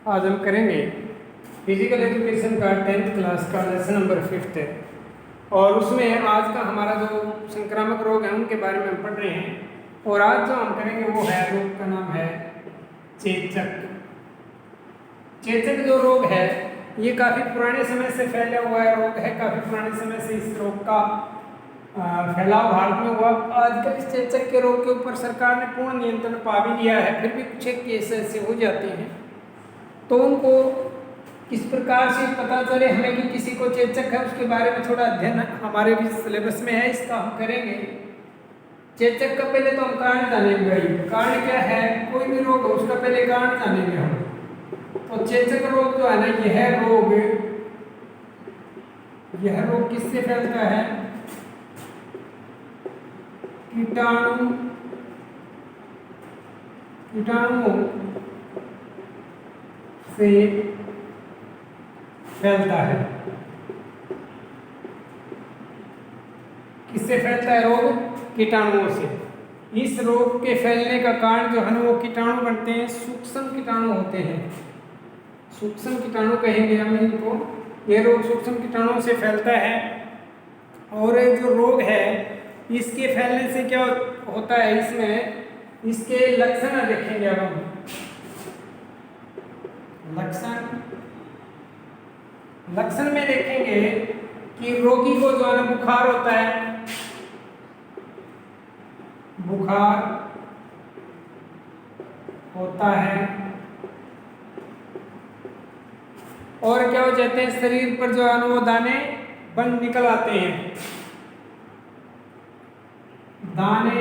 आज हम करेंगे फिजिकल एजुकेशन का 10th क्लास का लेसन नंबर 5 है और उसमें आज का हमारा जो संक्रामक रोग है उनके बारे में हम पढ़ रहे हैं। और आज जो हम करेंगे वो है रोग का नाम है चेचक। चेचक जो रोग है ये काफ़ी पुराने समय से फैला हुआ है रोग है। काफ़ी पुराने समय से इस रोग का फैलाव भारत में हुआ। आजकल इस चेचक के रोग के ऊपर सरकार ने पूर्ण नियंत्रण पा भी लिया है, फिर भी कुछ एक केस ऐसे हो जाते हैं तो उनको किस प्रकार से पता चले हमें कि किसी को चेचक है, उसके बारे में थोड़ा अध्ययन हमारे भी सिलेबस में है, इसका हम करेंगे। चेचक का पहले तो हम कारण जानेंगे। भाई कारण क्या है, कोई भी रोग हो उसका पहले कारण जानेंगे हम। तो चेचक रोग जो है ना, यह रोग किससे फैलता है? कीटाणुओं से फैलता है। किससे फैलता है रोग? कीटाणुओं से। इस रोग के फैलने का कारण जो है ना, वो कीटाणु बनते हैं, सूक्ष्म कीटाणु होते हैं। सूक्ष्म कीटाणु कहेंगे हम इनको। ये रोग सूक्ष्म कीटाणुओं से फैलता है। और जो रोग है इसके फैलने से क्या होता है, इसमें इसके लक्षण देखेंगे अब हम। लक्षण में देखेंगे कि रोगी को जो है बुखार होता है, बुखार होता है। और क्या हो जाते हैं, शरीर पर जो है वो दाने बन निकल आते हैं। दाने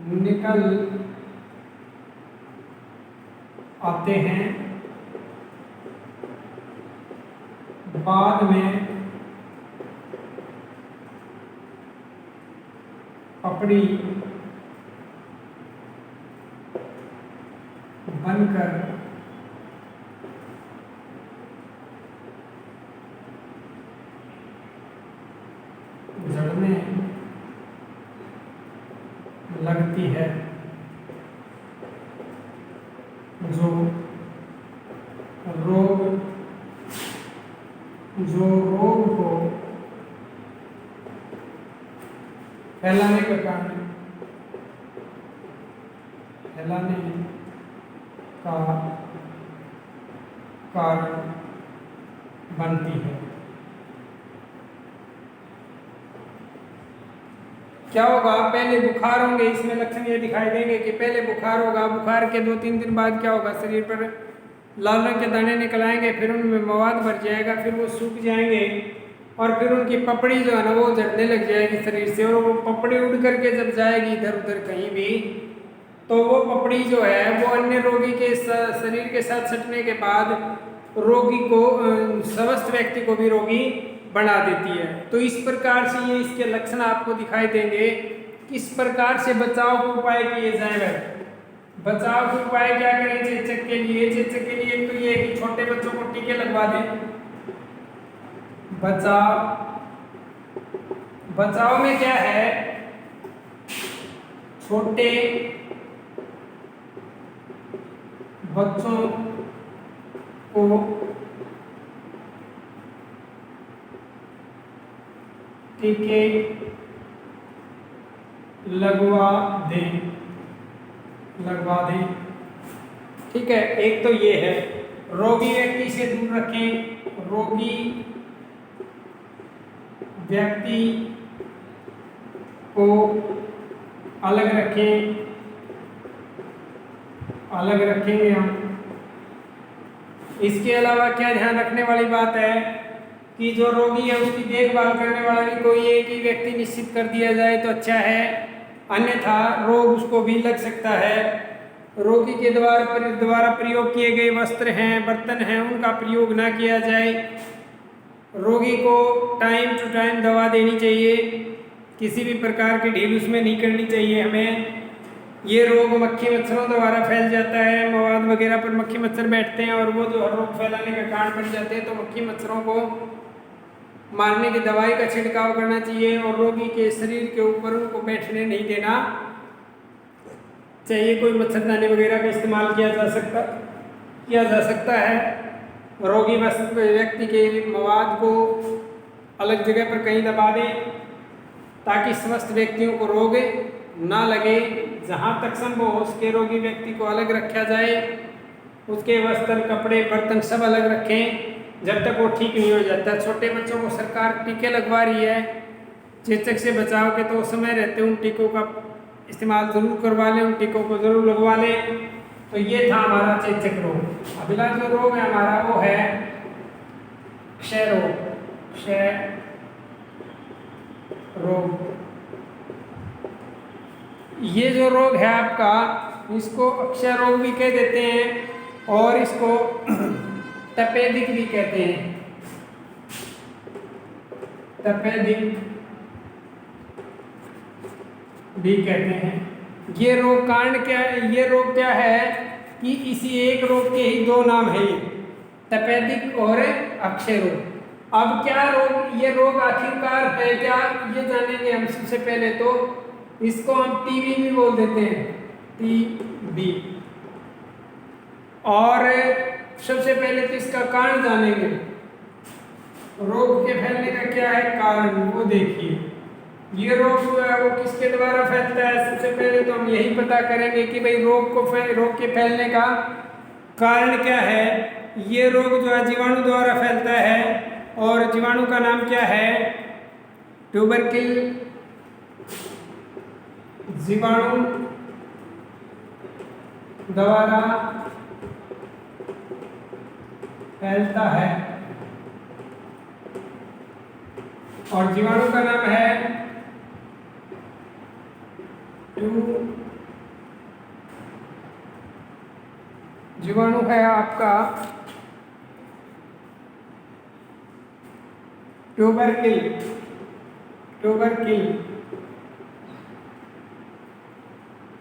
निकल आते हैं। बाद में पपड़ी बनकर जड़ने लगती है। जो रोग को फैलाने का कारण बनती है। क्या होगा, पहले बुखार होंगे। इसमें लक्षण ये दिखाई देंगे कि पहले बुखार होगा, बुखार के 2-3 दिन बाद क्या होगा, शरीर पर लाल रंग के दाने निकल आएंगे, फिर उनमें मवाद भर जाएगा, फिर वो सूख जाएंगे और फिर उनकी पपड़ी जो है ना वो झड़ने लग जाएगी शरीर से। और वो पपड़ी उड़ करके जब जाएगी इधर उधर कहीं भी, तो वो पपड़ी जो है वो अन्य रोगी के शरीर के साथ सटने के बाद रोगी को, स्वस्थ व्यक्ति को भी रोगी बना देती है। तो इस प्रकार से ये इसके लक्षण आपको दिखाई देंगे। किस प्रकार से बचाव के उपाय किए जाए? बचाव के उपाय क्या करें चेचक के लिए? चेचक के लिए तो ये कि छोटे बच्चों को टीके लगवा दें। बचाव में क्या है, छोटे बच्चों को टीके लगवा दें। ठीक है, एक तो ये है। रोगी व्यक्ति से दूर रखें। रोगी व्यक्ति को अलग रखेंगे हम। इसके अलावा क्या ध्यान रखने वाली बात है कि जो रोगी है उसकी देखभाल करने वाला भी कोई एक ही व्यक्ति निश्चित कर दिया जाए तो अच्छा है, अन्यथा रोग उसको भी लग सकता है। रोगी के द्वारा प्रयोग किए गए वस्त्र हैं, बर्तन हैं, उनका प्रयोग ना किया जाए। रोगी को टाइम टू टाइम दवा देनी चाहिए, किसी भी प्रकार की ढील उसमें नहीं करनी चाहिए हमें। ये रोग मक्खी मच्छरों द्वारा फैल जाता है। मवाद वगैरह पर मक्खी मच्छर बैठते हैं और वो जो रोग फैलाने का कारण बन जाते हैं। तो मक्खी मच्छरों को मारने की दवाई का छिड़काव करना चाहिए और रोगी के शरीर के ऊपर उनको बैठने नहीं देना चाहिए। कोई मच्छरदानी वगैरह का इस्तेमाल किया जा सकता है। रोगी व्यक्ति के मवाद को अलग जगह पर कहीं दबा दें ताकि समस्त व्यक्तियों को रोग ना लगे। जहाँ तक संभव हो उसके रोगी व्यक्ति को अलग रखा जाए, उसके वस्त्र कपड़े बर्तन सब अलग रखें जब तक वो ठीक नहीं हो जाता। छोटे बच्चों को सरकार टीके लगवा रही है, चेचक से बचाव के तो समय रहते उन टीकों का इस्तेमाल ज़रूर करवा लें, उन टीकों को ज़रूर लगवा लें। तो ये था हमारा चेचक रोग। अगला जो रोग है हमारा वो है क्षय रोग। क्षय रोग ये जो रोग है आपका, इसको अक्षय रोग भी कह देते हैं और इसको तपेदिक भी कहते हैं। तपेदिक भी कहते हैं। ये रोग कारण क्या है? ये रोग क्या है कि इसी एक रोग के ही दो नाम है, ये तपेदिक और अक्षय रोग। अब क्या रोग, ये रोग आखिरकार है क्या, ये जानेंगे हम। सबसे पहले तो इसको हम टीबी भी बोल देते हैं, टीबी। और सबसे पहले तो इसका कारण जानेंगे, रोग के फैलने का क्या है कारण, वो देखिए। ये रोग जो है वो किसके द्वारा फैलता है? सबसे पहले तो हम यही पता करेंगे कि भाई रोग के फैलने का कारण क्या है। ये रोग जो है जीवाणु द्वारा फैलता है और जीवाणु का नाम क्या है? ट्यूबरकिल जीवाणु द्वारा फैलता है और जीवाणु का नाम है जीवाणु है आपका ट्यूबरकिल।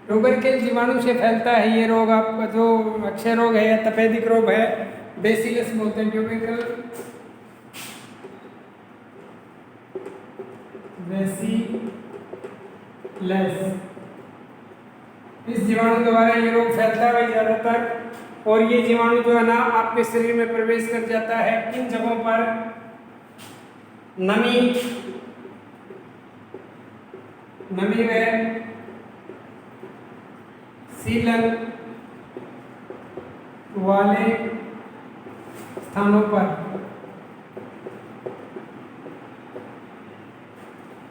ट्यूबरकिल जीवाणु से फैलता है ये रोग। आपका जो अक्षय रोग है या तपेदिक रोग है, बेसिलस बोलते हैं, ट्यूबरकिल बेसिलस। इस जीवाणु द्वारा ये रोग फैलता है ज़्यादातर। और ये जीवाणु जो है ना आपके शरीर में प्रवेश कर जाता है किन जगहों पर? नमी में सीलन वाले स्थानों पर।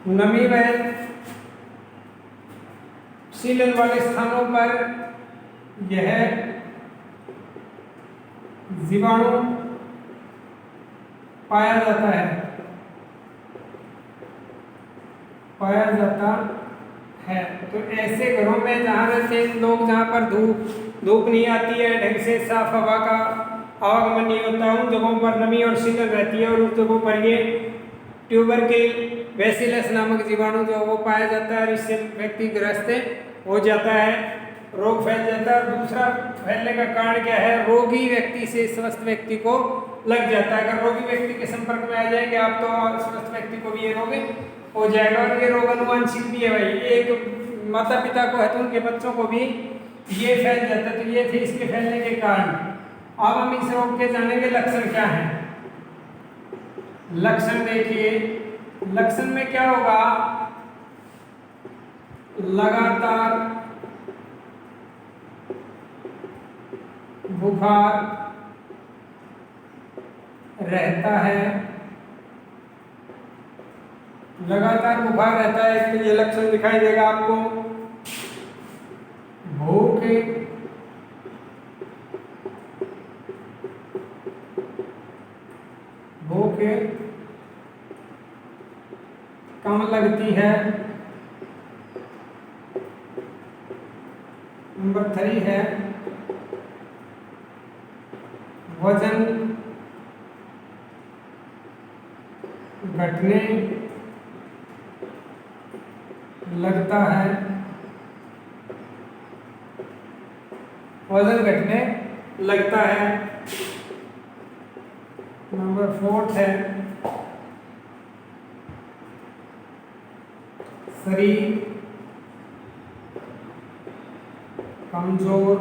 नमी में सीलन वाले स्थानों पर यह जीवाणु पाया जाता है। तो ऐसे घरों में जहाँ रहते हैं लोग, जहाँ पर धूप नहीं आती है, ढंग से साफ हवा का आवागमन नहीं होता, उन जगहों पर नमी और सीलन रहती है और उस जगहों पर ये ट्यूबरकिल बेसिलस नामक जीवाणु जो वो पाया जाता है और इससे व्यक्ति ग्रस्त हो जाता है, रोग फैल जाता है। और दूसरा फैलने का कारण क्या है? रोगी व्यक्ति से स्वस्थ व्यक्ति को लग जाता है। अगर रोगी व्यक्ति के संपर्क में आ जाएंगे आप तो स्वस्थ व्यक्ति को भी ये रोग हो जाएगा। और ये रोग अनुवांशिक भी है भाई, एक माता पिता को है तो उनके बच्चों को भी ये फैल जाता है। तो ये थे इसके फैलने के कारण। अब हम इस रोग के जानेंगे लक्षण क्या है। लक्षण देखिए, लक्षण में क्या होगा? लगातार बुखार रहता है। लगातार बुखार रहता है, तो ये लक्षण दिखाई देगा आपको। भूख कम लगती है। नंबर 3 है वजन घटने लगता है। वजन घटने लगता है। नंबर 4 है शरीर कमजोर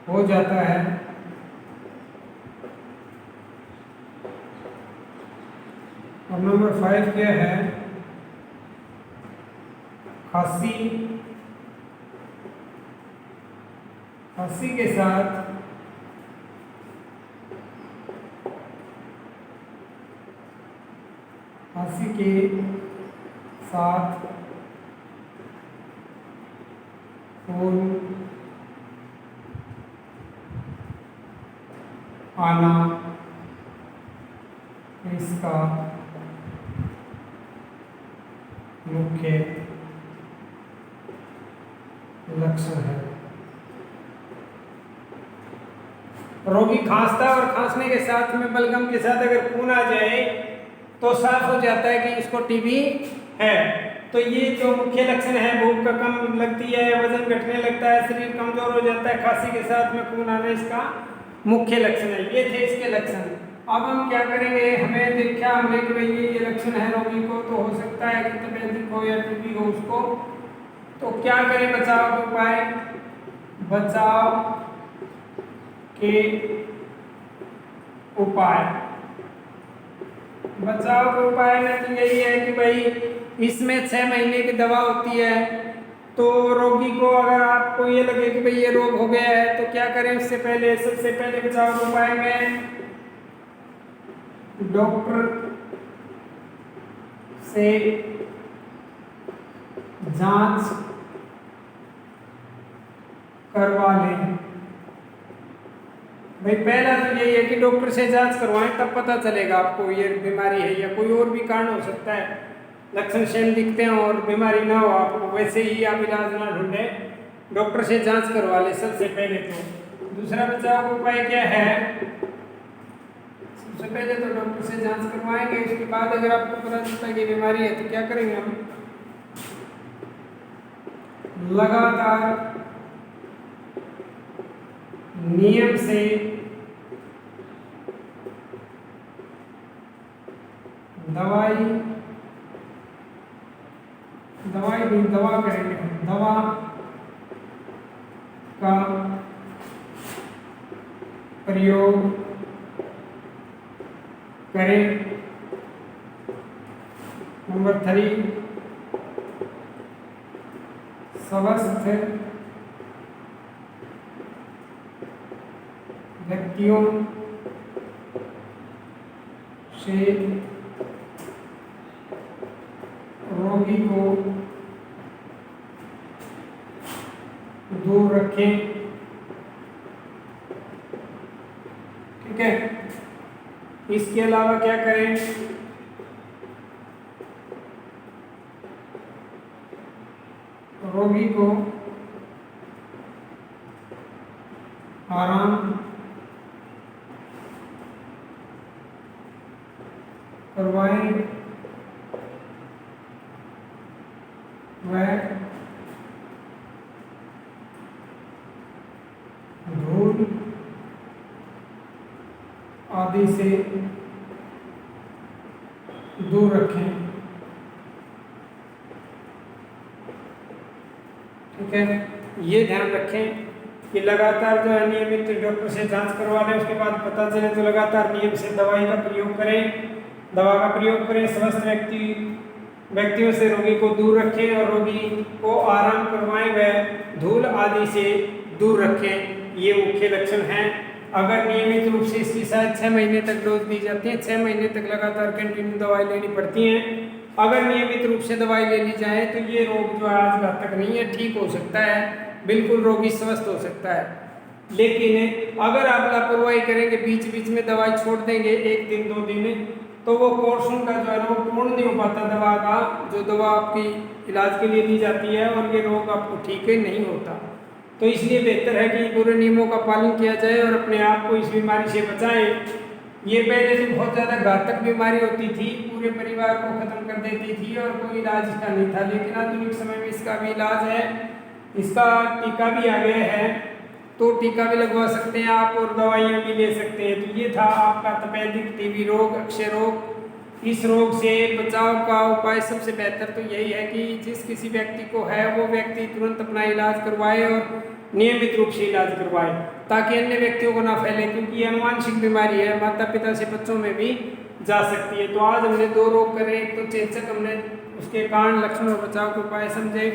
हो जाता है। अब नंबर 5 क्या है? खांसी के साथ खून आना इसका मुख्य लक्षण है। रोगी खांसता है और खांसने के साथ में बलगम के साथ अगर खून आ जाए तो साफ हो जाता है कि इसको टीबी है। तो ये जो मुख्य लक्षण है, भूख का कम लगती है, वजन घटने लगता है, शरीर कमजोर हो जाता है, खांसी के साथ में खून आना इसका मुख्य लक्षण है। ये थे इसके लक्षण। अब हम क्या करेंगे, हमें देखा हमने कि भाई ये लक्षण है रोगी को, तो हो सकता है कि तपेदिक हो या टीबी हो उसको। तो क्या करें बचाव के उपाय? बचाव के उपाय में तो यही है कि भाई इसमें 6 महीने की दवा होती है। तो रोगी को अगर आपको ये लगे कि भाई ये रोग हो गया है तो क्या करें? इससे पहले सबसे पहले बचाव के उपाय में डॉक्टर से जांच करवा लें। भाई पहला तो यही है कि डॉक्टर से जांच करवाएं, तब पता चलेगा आपको ये बीमारी है या कोई और भी कारण हो सकता है। लक्षण सेम दिखते हैं और बीमारी ना हो आपको, वैसे ही आप इलाज ना ढूंढें, डॉक्टर से जांच करवा लें सबसे पहले। तो दूसरा बचाव का उपाय क्या है? सबसे पहले तो डॉक्टर से जांच करवाएंगे। उसके बाद अगर आपको पता चलता है कि बीमारी है तो क्या करेंगे? हम लगातार नियम से दवा करेंगे। दवा का प्रयोग करें। नंबर 3, स्वस्थ व्यक्तियों से रोगी को दूर रखें। ठीक है। इसके अलावा क्या करें? रोगी को आराम करवाएं वह धूल आदि से दूर रखें। ठीक है। ये ध्यान रखें कि लगातार जो है नियमित डॉक्टर से जांच करवा लें। उसके बाद पता चले तो लगातार नियम से दवाई का प्रयोग करें। स्वस्थ व्यक्तियों से रोगी को दूर रखें और रोगी को आराम करवाएं व धूल आदि से दूर रखें। ये मुख्य लक्षण हैं। अगर नियमित रूप से इसकी शायद 6 महीने तक डोज दी जाती है, 6 महीने तक लगातार कंटिन्यू दवाई लेनी पड़ती है। अगर नियमित रूप से दवाई ले ली जाए तो ये रोग जो आज घातक नहीं है, ठीक हो सकता है, बिल्कुल रोगी स्वस्थ हो सकता है। लेकिन अगर आप लापरवाही करेंगे, बीच बीच में दवाई छोड़ देंगे 1 दिन 2 दिन, तो वो कोर्स उनका जो है वो पूर्ण नहीं हो पाता दवा का, जो दवा आपकी इलाज के लिए दी जाती है, और ये रोग आपको ठीक नहीं होता। तो इसलिए बेहतर है कि पूरे नियमों का पालन किया जाए और अपने आप को इस बीमारी से बचाएं। ये पहले से बहुत ज़्यादा घातक बीमारी होती थी, पूरे परिवार को ख़त्म कर देती थी और कोई इलाज इसका नहीं था। लेकिन आधुनिक समय में इसका भी इलाज है, इसका टीका भी आ गया है, तो टीका भी लगवा सकते हैं आप और दवाइयाँ भी ले सकते हैं। तो ये था आपका तपेदिक टीबी रोग, अक्षय रोग। इस रोग से बचाव का उपाय सबसे बेहतर तो यही है कि जिस किसी व्यक्ति को है वो व्यक्ति तुरंत अपना इलाज करवाए और नियमित रूप से इलाज करवाए ताकि अन्य व्यक्तियों को ना फैले, क्योंकि ये अनुवांशिक बीमारी है, माता पिता से बच्चों में भी जा सकती है। तो आज हमने 2 रोग करे, एक तो चेचक हमने उसके कारण, लक्षण और बचाव के उपाय समझे,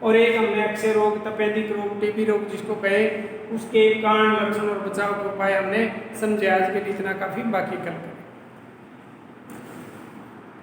और एक हमने अक्षय रोग, तपेदिक रोग, टीबी रोग जिसको कहे, उसके कारण, लक्षण और बचाव के उपाय हमने समझे। आज के लिए इतना काफ़ी, बाकी कल करें।